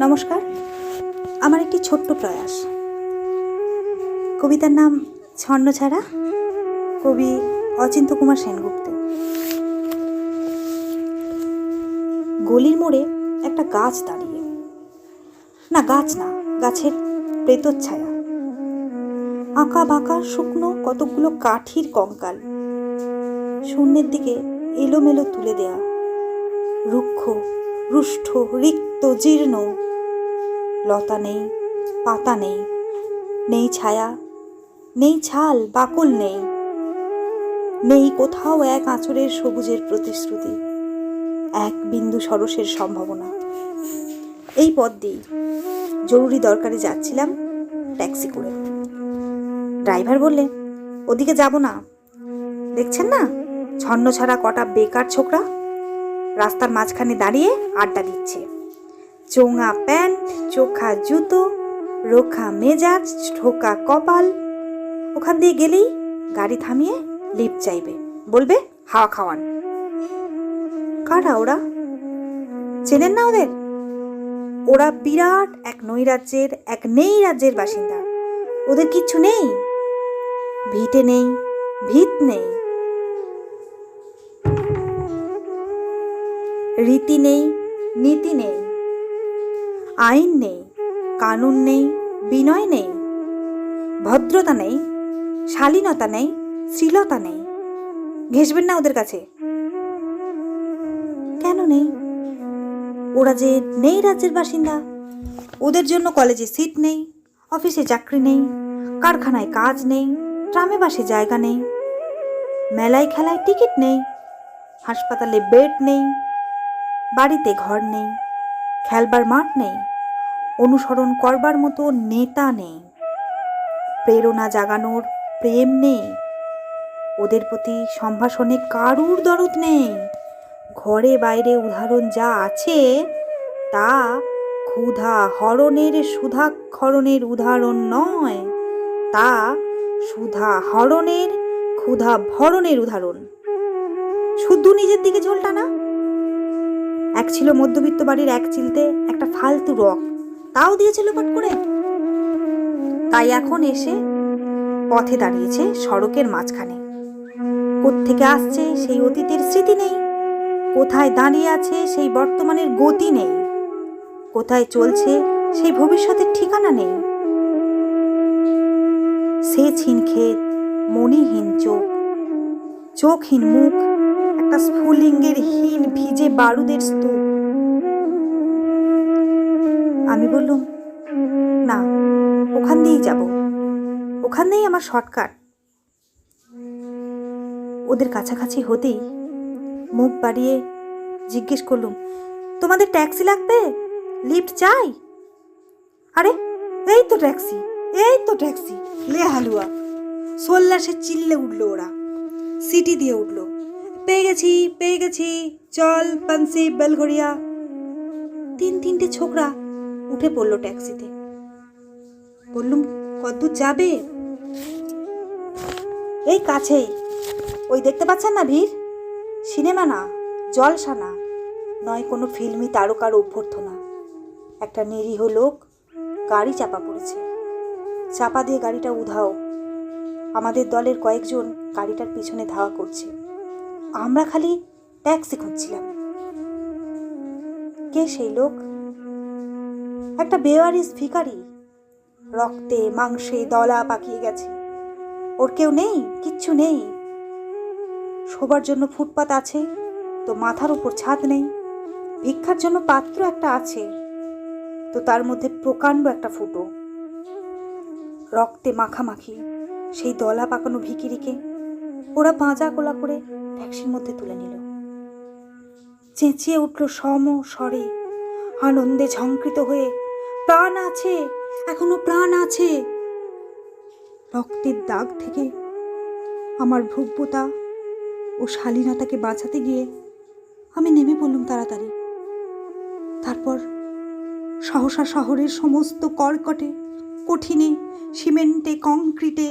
নমস্কার। আমার একটি ছোট্ট প্রয়াস। কবিতার নাম ছন্নছাড়া, কবি অচিন্ত্য কুমার সেনগুপ্ত। গলির মোড়ে একটা গাছ দাঁড়িয়ে, না গাছ না, গাছের প্রেতচ্ছায়া, আঁকা বাঁকা শুকনো কতকগুলো কাঠির কঙ্কাল, শূন্যের দিকে এলোমেলো তুলে দেয়া, রুক্ষ রুষ্ট রিক্ত জীর্ণ, লতা নেই, পাতা নেই, নেই ছায়া, নেই ছাল, বাকল নেই, নেই কোথাও এক আঁচড়ের সবুজের প্রতিশ্রুতি, এক বিন্দু সরসের সম্ভাবনা। এই পথ দিয়ে জরুরি দরকারে যাচ্ছিলাম ট্যাক্সি করে। ড্রাইভার বললে, ওদিকে যাব না, দেখছেন না ছন্নছাড়া কটা বেকার ছোকরা রাস্তার মাঝখানে দাঁড়িয়ে আড্ডা দিচ্ছে, চোঙা প্যান্ট, চোখা জুতো, রোখা মেজাজ, ঠোকা কপাল। ওখান দিয়ে গেলেই গাড়ি থামিয়ে লিফট চাইবে, বলবে হাওয়া খাওয়ান। কারা ওরা? চেনেন না ওদের? ওরা বিরাট এক নৈরাজ্যের, এক নেই রাজ্যের বাসিন্দা। ওদের কিচ্ছু নেই, ভিটে নেই, ভিত নেই, রীতি নেই, নীতি নেই, আইন নেই, কানুন নেই, বিনয় নেই, ভদ্রতা নেই, শালীনতা নেই, শ্লীলতা নেই। ঘেঁষবেন না ওদের কাছে। কেন নেই? ওরা যে নেই রাজ্যের বাসিন্দা, ওদের জন্য কলেজে সিট নেই, অফিসে চাকরি নেই, কারখানায় কাজ নেই, ট্রামে বাসে জায়গা নেই, মেলায় খেলায় টিকিট নেই, হাসপাতালে বেড নেই, বাড়িতে ঘর নেই, খেলবার মাঠ নেই, অনুসরণ করবার মতো নেতা নেই, প্রেরণা জাগানোর প্রেম নেই, ওদের প্রতি সম্ভাষণে কারুর দরদ নেই। ঘরে বাইরে উদাহরণ যা আছে তা ক্ষুধা হরণের সুধাক্ষরণের উদাহরণ নয়, তা সুধা হরণের ক্ষুধা ভরণের উদাহরণ। শুধু নিজের দিকে ঝোলটা না। এক ছিল মধ্যবিত্ত বাড়ির এক চিলতে একটা ফালতু রক, তাও দিয়েছিল পট করে। তাই এখন এসে পথে দাঁড়িয়েছে সড়কের মাঝখানে। কোত্থেকে আসছে সেই অতীতের স্মৃতি নেই, কোথায় দাঁড়িয়ে আছে সেই বর্তমানের গতি নেই, কোথায় চলছে সেই ভবিষ্যতের ঠিকানা নেই। সেচহীন ক্ষেত, মণিহীন চোখ, চোখহীন মুখ, একটা স্ফুলিঙ্গের হীন ভিজে বারুদের স্তূপ। আমি বললুম, না, ওখান দিয়েই যাব, ওখান দিয়েই আমার শর্টকাট। ওদের কাছাকাছি হতেই মুখ বাড়িয়ে জিজ্ঞেস করলুম, তোমাদের ট্যাক্সি লাগবে? লিফট চাই? আরে এই তো ট্যাক্সি, এই তো ট্যাক্সি। লে হালুয়া সোল্লাসে চিল্লে উঠল ওরা, সিটি দিয়ে উঠল, পেয়ে গেছি, পেয়ে গেছি, চল পানসি বেলঘরিয়া। তিনটে ছোকরা উঠে পড়লো ট্যাক্সিতে। বললুম, কতদূর যাবে? এই কাছেই, ওই দেখতে পাচ্ছেন না ভিড়? সিনেমা না, জলসা না, নয় কোনো ফিল্মি তারকার অভ্যর্থনা। একটা নিরীহ লোক গাড়ি চাপা পড়েছে, চাপা দিয়ে গাড়িটা উধাও। আমাদের দলের কয়েকজন গাড়িটার পিছনে ধাওয়া করছে, আমরা খালি ট্যাক্সি খুঁজছিলাম। কে সেই লোক? একটা বেওয়ারিশ ভিখারি, রক্তে মাংসে দলা পাকিয়ে গেছে। ওর কেউ নেই, কিচ্ছু নেই। শোবার জন্য ফুটপাত আছে তো মাথার উপর ছাদ নেই, ভিক্ষার জন্য পাত্র একটা আছে তো তার মধ্যে প্রকাণ্ড একটা ফুটো। রক্তে মাখামাখি সেই দলা পাকানো ভিখিরিকে ওরা পাঁজা কোলা করে ট্যাক্সির মধ্যে তুলে নিল। চেঁচিয়ে উঠল সম স্বরে, আনন্দে ঝংকৃত হয়ে, প্রাণ আছে, এখনো প্রাণ আছে। রক্তের দাগ থেকে আমার ভব্যতা ও শালীনতাকে বাঁচাতে গিয়ে আমি নেমে পড়লুম তাড়াতাড়ি। তারপর সহসা শহরের সমস্ত কর্কটে, কঠিনে, সিমেন্টে, কংক্রিটে,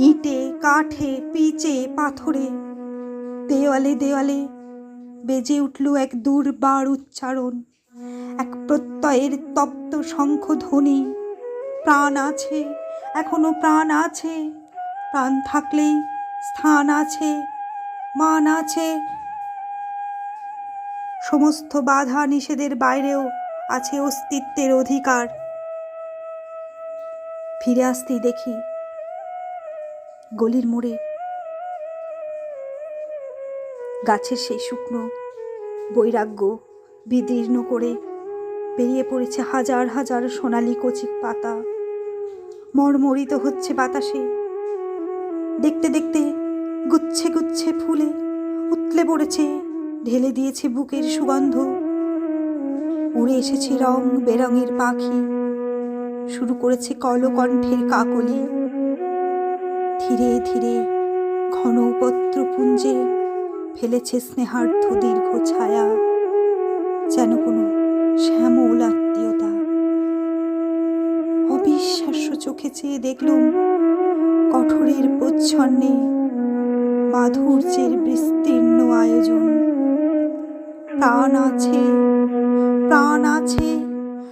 ইটে, কাঠে, পিচে, পাথরে, দেওয়ালে দেওয়ালে বেজে উঠল এক দুর্বার উচ্চারণ, এক প্রত্যয়ের তপ্ত শঙ্খধ্বনি। প্রাণ আছে, এখনো প্রাণ আছে, প্রাণ থাকলেই স্থান আছে, মান আছে। সমস্ত বাধা নিষেধের বাইরেও আছে অস্তিত্বের অধিকার। ফিরে আসতেই দেখি গলির মোড়ে গাছের সেই শুকনো বৈরাগ্য বিদীর্ণ করে বেরিয়ে পড়েছে হাজার হাজার সোনালি কচি পাতা। মর্মরিত হচ্ছে বাতাসে। দেখতে দেখতে গুচ্ছে গুচ্ছে ফুলে উতলে পড়েছে, ঢেলে দিয়েছে বুকের সুগন্ধ। উড়ে এসেছে রং বেরঙের পাখি, শুরু করেছে কলকণ্ঠের কাকলি। ধীরে ধীরে ঘন পত্রপুঞ্জে ফেলেছে স্নেহার্থ দীর্ঘ ছায়া, যেন কোনো শ্যামল আত্মীয়তা। অবিশ্বাস্য চোখে চেয়ে দেখলুম কঠোরের প্রচ্ছন্নে মাধুর্যের বিস্তীর্ণ আয়োজন। প্রাণ আছে, প্রাণ আছে,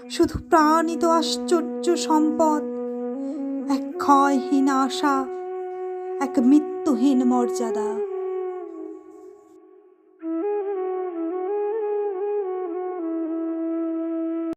শুধু প্রাণই তো আশ্চর্য সম্পদ। এক ক্ষয়হীন আশা, এক মৃত্যুহীন মর্যাদা।